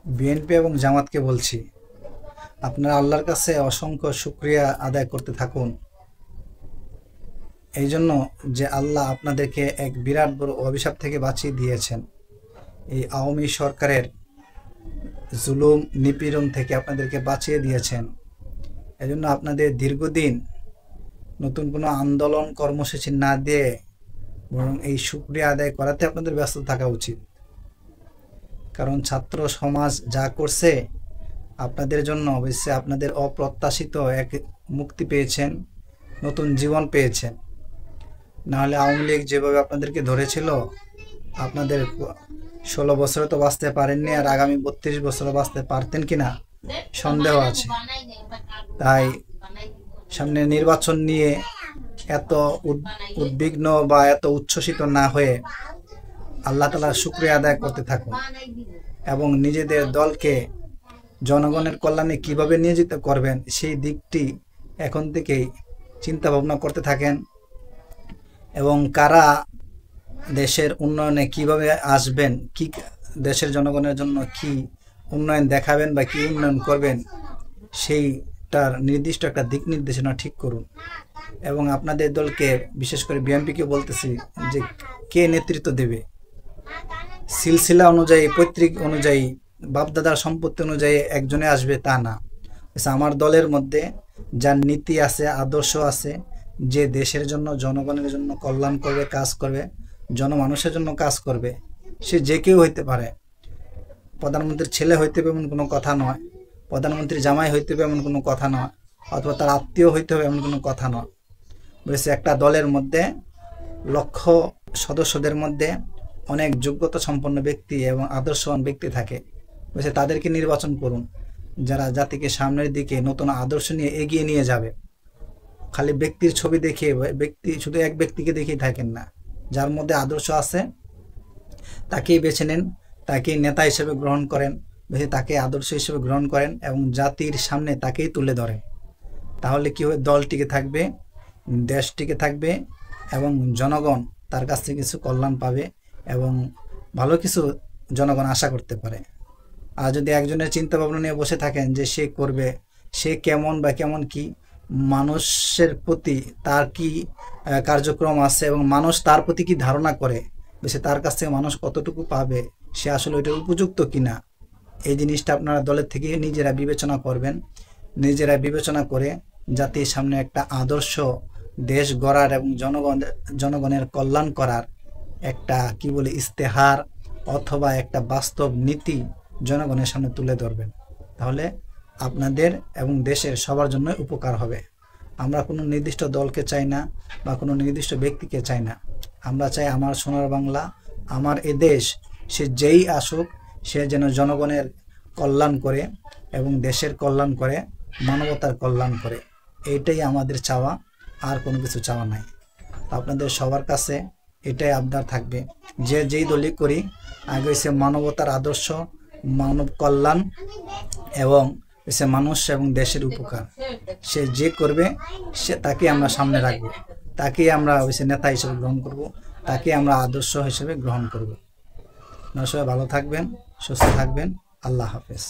BNP এবং জামাতকে বলছি, আপনারা আল্লাহর কাছে অসংখ্য শুকরিয়া আদায় করতে থাকুন এই জন্য যে আল্লাহ আপনাদেরকে এক বিরাট বড় অভিশাপ থেকে বাঁচিয়ে দিয়েছেন। এই আওয়ামী সরকারের জুলুম নিপীড়ন থেকে আপনাদেরকে বাঁচিয়ে দিয়েছেন। এজন্য আপনাদের দীর্ঘদিন নতুন কোনো আন্দোলন কর্মসূচি না দিয়ে বরং এই শুকরিয়া আদায় করাতে আপনাদের ব্যস্ত থাকা উচিত। কারণ ছাত্র সমাজ যা করছে আপনাদের জন্য, অবশ্যই আপনাদের অপ্রত্যাশিত এক মুক্তি পেয়েছেন, নতুন জীবন পেয়েছেন। নাহলে আওয়ামী লীগ যেভাবে আপনাদেরকে ধরেছিল, আপনাদের 16 বছরে তো বাঁচতে পারেননি, আর আগামী 32 বছরে বাঁচতে পারতেন কিনা সন্দেহ আছে। তাই সামনে নির্বাচন নিয়ে এত উদ্বিগ্ন বা এত উচ্ছ্বসিত না হয়ে আল্লাহ তাআলার শুকরিয়া আদায় করতে থাকুন এবং নিজেদের দলকে জনগণের কল্যাণে কিভাবে নিয়োজিত করবেন সেই দিকটি এখন থেকেই চিন্তা ভাবনা করতে থাকেন। এবং কারা দেশের উন্নয়নে কিভাবে আসবেন, কি দেশের জনগণের জন্য কি উন্নয়ন দেখাবেন বা কি উন্নয়ন করবেন, সেইটার নির্দিষ্ট একটা দিক নির্দেশনা ঠিক করুন। এবং আপনাদের দলকে, বিশেষ করে বিএনপিকে বলতেছি যে কে নেতৃত্ব দেবে, সিলসিলা অনুযায়ী, পৈতৃক অনুযায়ী, বাপদাদার সম্পত্তি অনুযায়ী একজনে আসবে তা না। আমার দলের মধ্যে যার নীতি আছে, আদর্শ আছে, যে দেশের জন্য, জনগণের জন্য কল্যাণ করবে, কাজ করবে, জনমানুষের জন্য কাজ করবে, সে যে কেউ হইতে পারে। প্রধানমন্ত্রীর ছেলে হইতে হবে এমন কোনো কথা নয়, প্রধানমন্ত্রীর জামাই হইতে হবে এমন কোনো কথা নয়, অথবা তার আত্মীয় হইতে হবে এমন কোনো কথা নয়। বলেছে একটা দলের মধ্যে লক্ষ সদস্যদের মধ্যে অনেক যোগ্যতা সম্পন্ন ব্যক্তি এবং আদর্শবান ব্যক্তি থাকে। বলেছে তাদেরকে নির্বাচন করুন, যারা জাতিকে সামনের দিকে নতুন আদর্শ নিয়ে এগিয়ে নিয়ে যাবে। খালি ব্যক্তির ছবি দেখে, শুধু এক ব্যক্তিকে দেখেই থাকেন না, যার মধ্যে আদর্শ আছে তাকেই বেছে নেন, তাকেই নেতা হিসেবে গ্রহণ করেন, তাকে আদর্শ হিসেবে গ্রহণ করেন এবং জাতির সামনে তাকেই তুলে ধরেন। তাহলে কি হবে, দল টিকে থাকবে, দেশ টিকে থাকবে এবং জনগণ তার কাছ থেকে কিছু কল্যাণ পাবে এবং ভালো কিছু জনগণ আশা করতে পারে। আর যদি একজনের চিন্তা ভাবনা নিয়ে বসে থাকেন যে সে করবে, সে কেমন বা কেমন কি, মানুষের প্রতি তার কি কার্যক্রম আছে এবং মানুষ তার প্রতি কি ধারণা করে, বেশি তার কাছ থেকে মানুষ কতটুকু পাবে, সে আসলে ওইটার উপযুক্ত কিনা, এই জিনিসটা আপনারা দলের থেকে নিজেরা বিবেচনা করবেন। নিজেরা বিবেচনা করে জাতির সামনে একটা আদর্শ দেশ গড়ার এবং জনগণের কল্যাণ করার একটা কি বলে ইস্তেহার অথবা একটা বাস্তব নীতি জনগণের সামনে তুলে ধরবেন। তাহলে আপনাদের এবং দেশের সবার জন্য উপকার হবে। আমরা কোনো নির্দিষ্ট দলকে চাই না বা কোনো নির্দিষ্ট ব্যক্তিকে চাই না। আমরা চাই আমার সোনার বাংলা, আমার এ দেশ, সে যেই আসুক সে যেন জনগণের কল্যাণ করে এবং দেশের কল্যাণ করে, মানবতার কল্যাণ করে। এইটাই আমাদের চাওয়া, আর কোনো কিছু চাওয়া নাই। আপনাদের সবার কাছে এটাই আবদার থাকবে যে যেই দলই করি আগে সে মানবতার আদর্শ, মানব কল্যাণ এবং সে মানুষ এবং দেশের উপকার সে যে করবে, সে তাকে আমরা সামনে রাখবো, তাকেই আমরা সে নেতা হিসেবে গ্রহণ করব, তাকে আমরা আদর্শ হিসেবে গ্রহণ করব। আপনারা সবাই ভালো থাকবেন, সুস্থ থাকবেন। আল্লাহ হাফেজ।